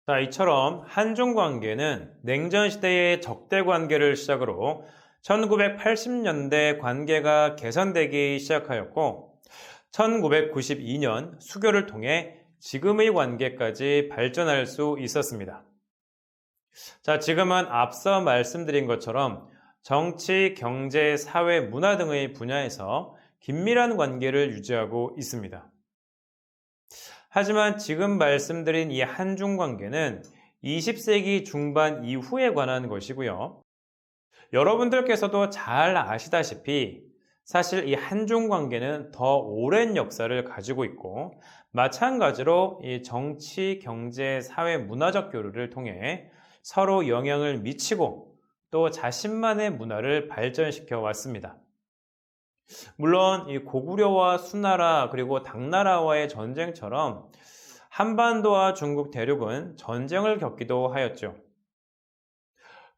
자, 이처럼 한중 관계는 냉전 시대의 적대 관계를 시작으로 1980년대 관계가 개선되기 시작하였고, 1992년 수교를 통해 지금의 관계까지 발전할 수 있었습니다. 자, 지금은 앞서 말씀드린 것처럼 정치, 경제, 사회, 문화 등의 분야에서 긴밀한 관계를 유지하고 있습니다. 하지만 지금 말씀드린 이 한중 관계는 20세기 중반 이후에 관한 것이고요. 여러분들께서도 잘 아시다시피 사실 이 한중 관계는 더 오랜 역사를 가지고 있고, 마찬가지로 이 정치, 경제, 사회, 문화적 교류를 통해 서로 영향을 미치고 또 자신만의 문화를 발전시켜 왔습니다. 물론 이 고구려와 수나라 그리고 당나라와의 전쟁처럼 한반도와 중국 대륙은 전쟁을 겪기도 하였죠.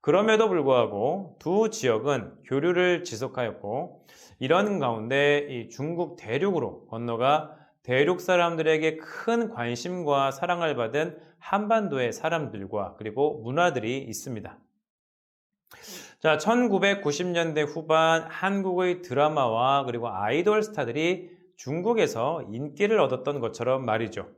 그럼에도 불구하고 두 지역은 교류를 지속하였고, 이런 가운데 이 중국 대륙으로 건너가 대륙 사람들에게 큰 관심과 사랑을 받은 한반도의 사람들과 그리고 문화들이 있습니다. 자, 1990년대 후반 한국의 드라마와 그리고 아이돌 스타들이 중국에서 인기를 얻었던 것처럼 말이죠.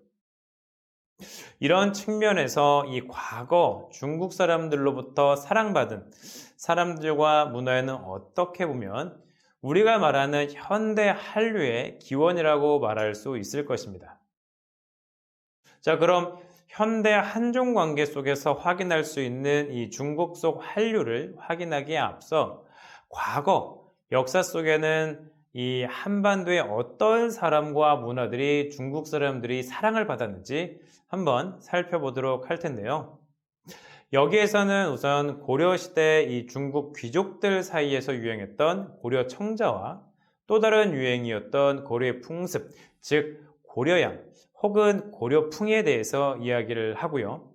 이런 측면에서 이 과거 중국 사람들로부터 사랑받은 사람들과 문화에는 어떻게 보면 우리가 말하는 현대 한류의 기원이라고 말할 수 있을 것입니다. 자, 그럼 현대 한중 관계 속에서 확인할 수 있는 이 중국 속 한류를 확인하기에 앞서 과거 역사 속에는 이 한반도의 어떤 사람과 문화들이 중국 사람들이 사랑을 받았는지 한번 살펴보도록 할 텐데요. 여기에서는 우선 고려시대 이 중국 귀족들 사이에서 유행했던 고려 청자와 또 다른 유행이었던 고려의 풍습, 즉 고려양 혹은 고려풍에 대해서 이야기를 하고요.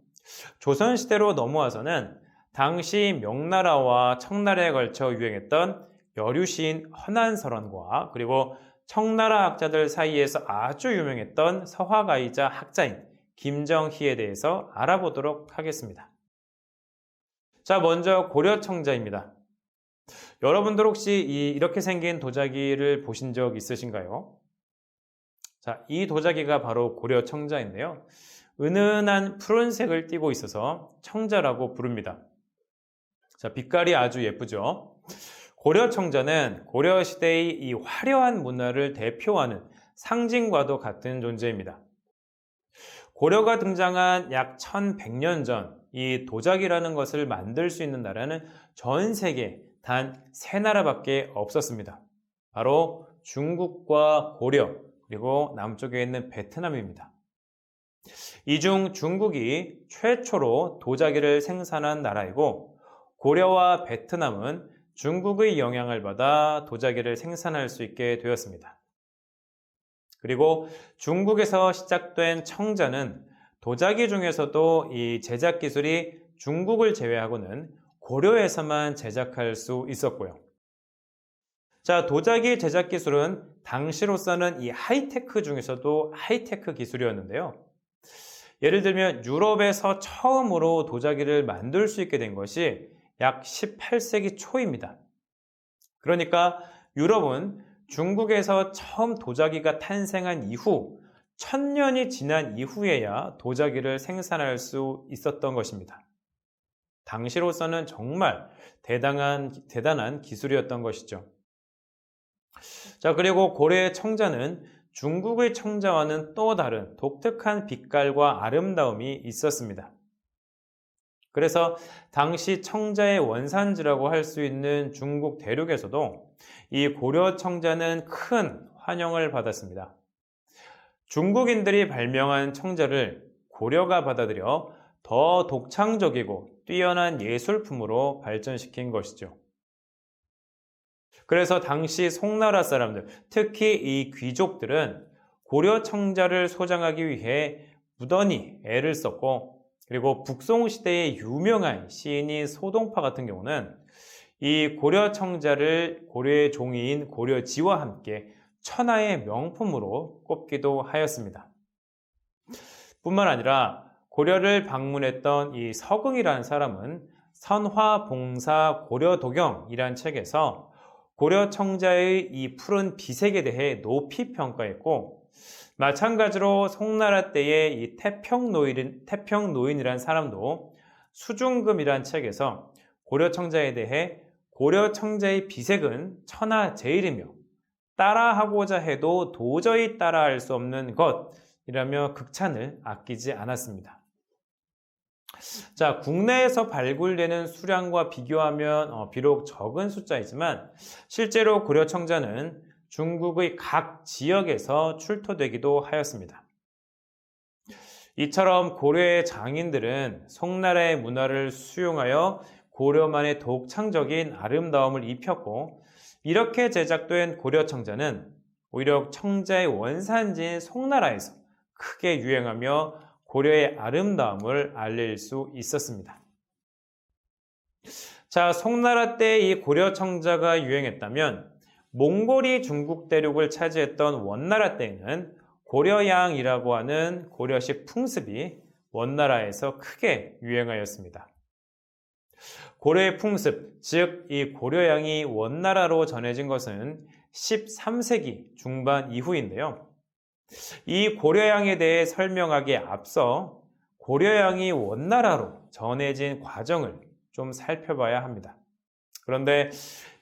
조선시대로 넘어와서는 당시 명나라와 청나라에 걸쳐 유행했던 여류시인 허난설원과 그리고 청나라 학자들 사이에서 아주 유명했던 서화가이자 학자인 김정희에 대해서 알아보도록 하겠습니다. 자, 먼저 고려청자입니다. 여러분들 혹시 이렇게 생긴 도자기를 보신 적 있으신가요? 자, 이 도자기가 바로 고려청자인데요. 은은한 푸른색을 띠고 있어서 청자라고 부릅니다. 자, 빛깔이 아주 예쁘죠? 고려청자는 고려시대의 이 화려한 문화를 대표하는 상징과도 같은 존재입니다. 고려가 등장한 약 1100년 전, 이 도자기라는 것을 만들 수 있는 나라는 전 세계 단 3나라밖에 없었습니다. 바로 중국과 고려, 그리고 남쪽에 있는 베트남입니다. 이 중 중국이 최초로 도자기를 생산한 나라이고, 고려와 베트남은 중국의 영향을 받아 도자기를 생산할 수 있게 되었습니다. 그리고 중국에서 시작된 청자는 도자기 중에서도 이 제작 기술이 중국을 제외하고는 고려에서만 제작할 수 있었고요. 자, 도자기 제작 기술은 당시로서는 이 하이테크 중에서도 하이테크 기술이었는데요. 예를 들면 유럽에서 처음으로 도자기를 만들 수 있게 된 것이 약 18세기 초입니다. 그러니까 유럽은 중국에서 처음 도자기가 탄생한 이후 1000년이 지난 이후에야 도자기를 생산할 수 있었던 것입니다. 당시로서는 정말 대단한 기술이었던 것이죠. 자, 그리고 고려의 청자는 중국의 청자와는 또 다른 독특한 빛깔과 아름다움이 있었습니다. 그래서 당시 청자의 원산지라고 할 수 있는 중국 대륙에서도 이 고려 청자는 큰 환영을 받았습니다. 중국인들이 발명한 청자를 고려가 받아들여 더 독창적이고 뛰어난 예술품으로 발전시킨 것이죠. 그래서 당시 송나라 사람들, 특히 이 귀족들은 고려 청자를 소장하기 위해 무던히 애를 썼고, 그리고 북송시대의 유명한 시인인 소동파 같은 경우는 이 고려 청자를 고려의 종이인 고려지와 함께 천하의 명품으로 꼽기도 하였습니다. 뿐만 아니라 고려를 방문했던 이 서긍이라는 사람은 선화봉사 고려도경이라는 책에서 고려 청자의 이 푸른 비색에 대해 높이 평가했고, 마찬가지로 송나라 때의 이 태평노인이라는 사람도 수중금이라는 책에서 고려 청자에 대해 고려 청자의 비색은 천하제일이며 따라하고자 해도 도저히 따라할 수 없는 것이라며 극찬을 아끼지 않았습니다. 자, 국내에서 발굴되는 수량과 비교하면 비록 적은 숫자이지만 실제로 고려 청자는 중국의 각 지역에서 출토되기도 하였습니다. 이처럼 고려의 장인들은 송나라의 문화를 수용하여 고려만의 독창적인 아름다움을 입혔고, 이렇게 제작된 고려 청자는 오히려 청자의 원산지인 송나라에서 크게 유행하며 고려의 아름다움을 알릴 수 있었습니다. 자, 송나라 때 이 고려 청자가 유행했다면 몽골이 중국 대륙을 차지했던 원나라 때에는 고려양이라고 하는 고려식 풍습이 원나라에서 크게 유행하였습니다. 고려의 풍습, 즉 이 고려양이 원나라로 전해진 것은 13세기 중반 이후인데요. 이 고려양에 대해 설명하기에 앞서 고려양이 원나라로 전해진 과정을 좀 살펴봐야 합니다. 그런데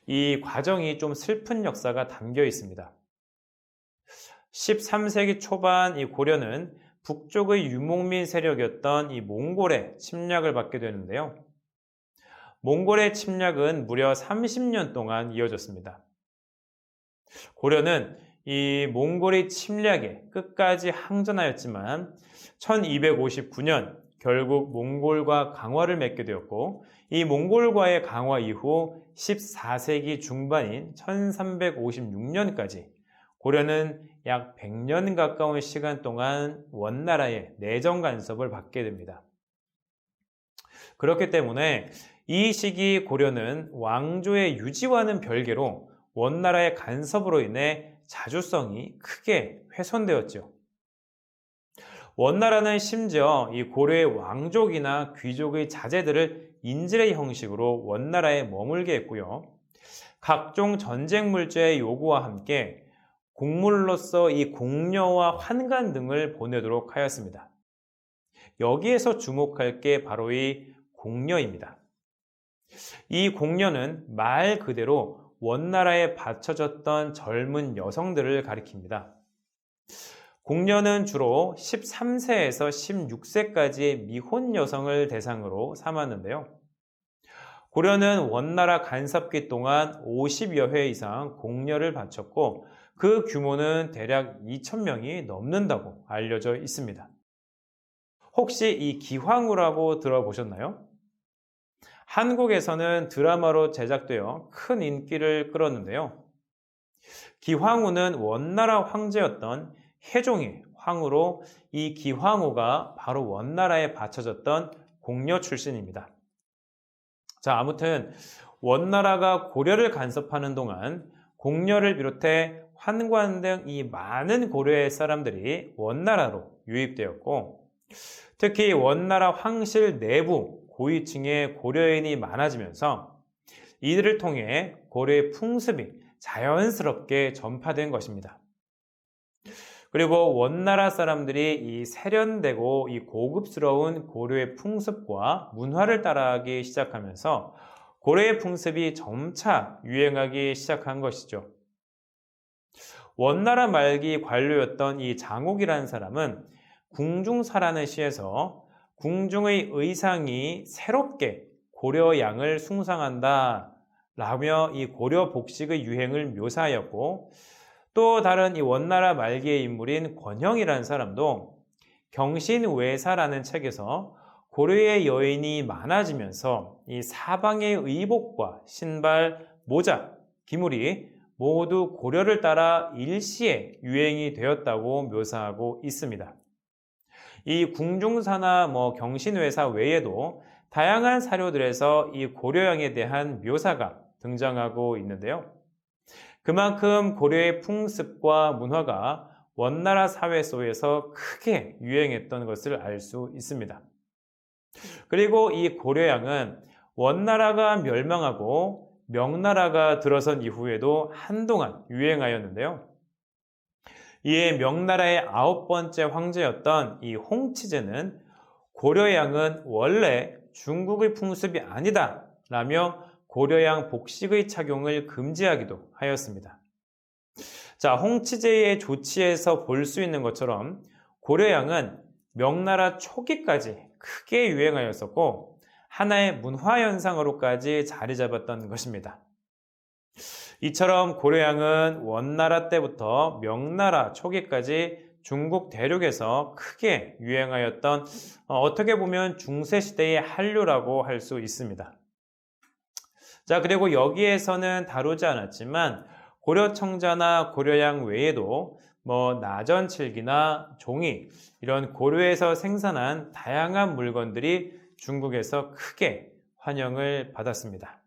이 과정이 좀 슬픈 역사가 담겨 있습니다. 13세기 초반 이 고려는 북쪽의 유목민 세력이었던 이 몽골의 침략을 받게 되는데요. 몽골의 침략은 무려 30년 동안 이어졌습니다. 고려는 이 몽골의 침략에 끝까지 항전하였지만 1259년 결국 몽골과 강화를 맺게 되었고, 이 몽골과의 강화 이후 14세기 중반인 1356년까지 고려는 약 100년 가까운 시간 동안 원나라의 내정 간섭을 받게 됩니다. 그렇기 때문에 이 시기 고려는 왕조의 유지와는 별개로 원나라의 간섭으로 인해 자주성이 크게 훼손되었죠. 원나라는 심지어 이 고려의 왕족이나 귀족의 자제들을 인질의 형식으로 원나라에 머물게 했고요. 각종 전쟁 물자의 요구와 함께 공물로서 이 공녀와 환관 등을 보내도록 하였습니다. 여기에서 주목할 게 바로 이 공녀입니다. 이 공녀는 말 그대로 원나라에 바쳐졌던 젊은 여성들을 가리킵니다. 공녀는 주로 13세에서 16세까지의 미혼 여성을 대상으로 삼았는데요. 고려는 원나라 간섭기 동안 50여 회 이상 공녀를 바쳤고, 그 규모는 대략 2,000명이 넘는다고 알려져 있습니다. 혹시 이 기황후라고 들어보셨나요? 한국에서는 드라마로 제작되어 큰 인기를 끌었는데요. 기황후는 원나라 황제였던 해종의 황후로, 이 기황후가 바로 원나라에 바쳐졌던 공녀 출신입니다. 자, 아무튼 원나라가 고려를 간섭하는 동안 공녀를 비롯해 환관 등 이 많은 고려의 사람들이 원나라로 유입되었고, 특히 원나라 황실 내부 고위층의 고려인이 많아지면서 이들을 통해 고려의 풍습이 자연스럽게 전파된 것입니다. 그리고 원나라 사람들이 이 세련되고 이 고급스러운 고려의 풍습과 문화를 따라하기 시작하면서 고려의 풍습이 점차 유행하기 시작한 것이죠. 원나라 말기 관료였던 이 장옥이라는 사람은 궁중사라는 시에서 궁중의 의상이 새롭게 고려양을 숭상한다 라며 이 고려 복식의 유행을 묘사하였고, 또 다른 이 원나라 말기의 인물인 권형이라는 사람도 경신외사라는 책에서 고려의 여인이 많아지면서 이 사방의 의복과 신발, 모자, 기물이 모두 고려를 따라 일시에 유행이 되었다고 묘사하고 있습니다. 이 궁중사나 경신외사 외에도 다양한 사료들에서 이 고려양에 대한 묘사가 등장하고 있는데요. 그만큼 고려의 풍습과 문화가 원나라 사회 속에서 크게 유행했던 것을 알 수 있습니다. 그리고 이 고려양은 원나라가 멸망하고 명나라가 들어선 이후에도 한동안 유행하였는데요. 이에 명나라의 9번째 황제였던 이 홍치제는 고려양은 원래 중국의 풍습이 아니다 라며 고려양 복식의 착용을 금지하기도 하였습니다. 자, 홍치제의 조치에서 볼 수 있는 것처럼 고려양은 명나라 초기까지 크게 유행하였었고 하나의 문화현상으로까지 자리 잡았던 것입니다. 이처럼 고려양은 원나라 때부터 명나라 초기까지 중국 대륙에서 크게 유행하였던 어떻게 보면 중세시대의 한류라고 할 수 있습니다. 자, 그리고 여기에서는 다루지 않았지만 고려청자나 고려양 외에도 나전칠기나 종이 이런 고려에서 생산한 다양한 물건들이 중국에서 크게 환영을 받았습니다.